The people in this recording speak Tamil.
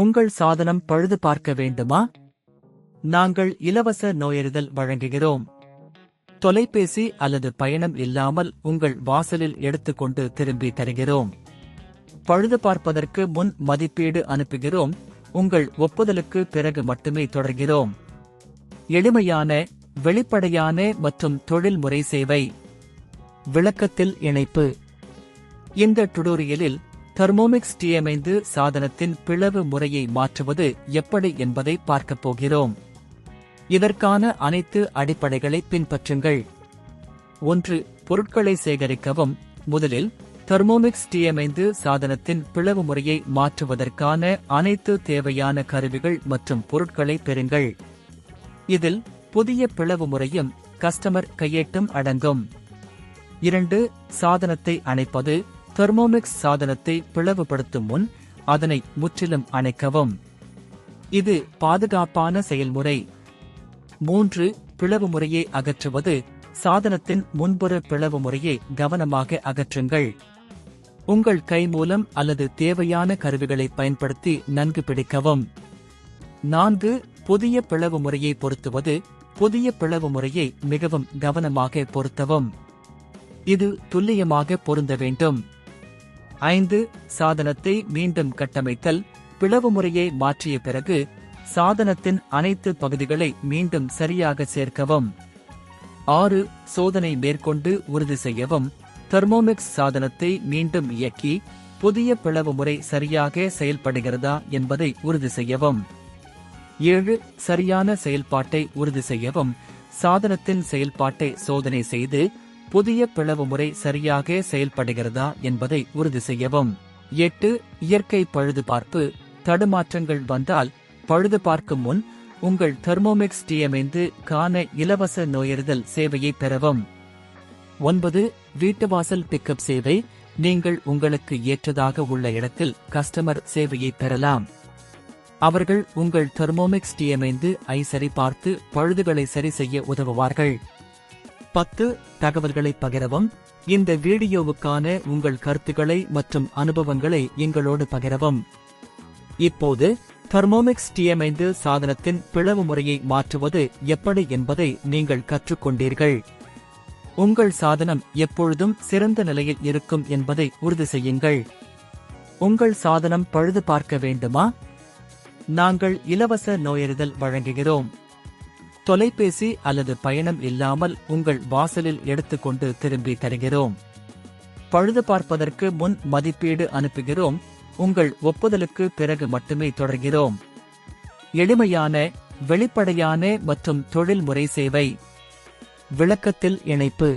உங்கள் சாதனம் பழுது பார்க்க வேண்டுமா? நாங்கள் இலவச நோயறிதல் வழங்குகிறோம். தொலைபேசி அல்லது பயணம் இல்லாமல் உங்கள் வாசலில் எடுத்துக்கொண்டு திரும்பி தருகிறோம். பழுது பார்ப்பதற்கு முன் மதிப்பீடு அனுப்புகிறோம். உங்கள் ஒப்புதலுக்கு பிறகு மட்டுமே தொடர்கிறோம். எளிமையான, வெளிப்படையான மற்றும் தொழில்முறை சேவை. விளக்கத்தில் இணைப்பு. இந்த டுடோரியலில் தெர்மோமிக்ஸ் T5 சாதனத்தின் பிளவு முறையை மாற்றுவது எப்படி என்பதை பார்க்கப் போகிறோம். இதற்கான அனைத்து அடிப்படைகளை பின்பற்றுங்கள். 1. பொருட்களை சேகரிக்கவும். முதலில் தெர்மோமிக்ஸ் T5 சாதனத்தின் பிளவு முறையை மாற்றுவதற்கான அனைத்து தேவையான கருவிகள் மற்றும் பொருட்களை பெறுங்கள். இதில் புதிய பிளவு முறையும் கஸ்டமர் கையேட்டும் அடங்கும். 2. சாதனத்தை அணைப்பது. தெர்மோமிக்ஸ் சாதனத்தை பிளவுபடுத்தும் முன் அதனை முற்றிலும் அணைக்கவும். இது பாதுகாப்பான செயல்முறை. 3. பிளவு முறையை அகற்றுவது. சாதனத்தின் முன்புற பிளவு முறையை கவனமாக அகற்றுங்கள். உங்கள் கை மூலம் அல்லது தேவையான கருவிகளை பயன்படுத்தி நன்கு பிடிக்கவும். 4. புதிய பிளவு முறையை பொருத்துவது. புதிய பிளவு முறையை மிகவும் கவனமாக பொருத்தவும். இது துல்லியமாக பொருந்த வேண்டும். 5. சாதனத்தை மீண்டும் கட்டமைத்தல். பிளவு முறையை மாற்றிய பிறகு சாதனத்தின் அனைத்து பகுதிகளை மீண்டும் சரியாக சேர்க்கவும். 6. சோதனை மேற்கொண்டு உறுதி செய்யவும். தெர்மோமிக்ஸ் சாதனத்தை மீண்டும் இயக்கி புதிய பிளவு முறை சரியாக செயல்படுகிறதா என்பதை உறுதி செய்யவும். 7. சரியான செயல்பாட்டை உறுதி செய்யவும். சாதனத்தின் செயல்பாட்டை சோதனை செய்து புதிய பிளவு முறை சரியாக செயல்படுகிறதா என்பதை உறுதி செய்யவும். 8. இயற்கை பழுதுபார்ப்பு. தடுமாற்றங்கள் வந்தால் பழுது பார்க்கும் முன் உங்கள் தெர்மோமிக்ஸ் T5 கான இலவச நோயறிதல் சேவையை பெறவும். 9. வீட்டுவாசல் பிக்கப் சேவை. நீங்கள் உங்களுக்கு ஏற்றதாக உள்ள இடத்தில் கஸ்டமர் சேவையை பெறலாம். அவர்கள் உங்கள் தெர்மோமிக்ஸ் T5 ஐ சரிபார்த்து பழுதுகளை சரி செய்ய உதவுவார்கள். 10. தகவல்களை பகிரவும். இந்த வீடியோவுக்கான உங்கள் கருத்துக்களை மற்றும் அனுபவங்களை எங்களோடு பகிரவும். இப்போது தெர்மோமிக்ஸ் T5 சாதனத்தின் பிளவு முறையை மாற்றுவது எப்படி என்பதை நீங்கள் கற்றுக்கொண்டீர்கள். உங்கள் சாதனம் எப்பொழுதும் சிறந்த நிலையில் இருக்கும் என்பதை உறுதி செய்யுங்கள். உங்கள் சாதனம் பழுது பார்க்க வேண்டுமா? நாங்கள் இலவச நோயறிதல் வழங்குகிறோம். தொலைபேசி அல்லது பயணம் இல்லாமல் உங்கள் வாசலில் எடுத்துக்கொண்டு திரும்பி தருகிறோம். பழுது பார்ப்பதற்கு முன் மதிப்பீடு அனுப்புகிறோம். உங்கள் ஒப்புதலுக்கு பிறகு மட்டுமே தொடர்கிறோம். எளிமையான, வெளிப்படையான மற்றும் தொழில்முறை சேவை. விளக்கத்தில் இணைப்பு.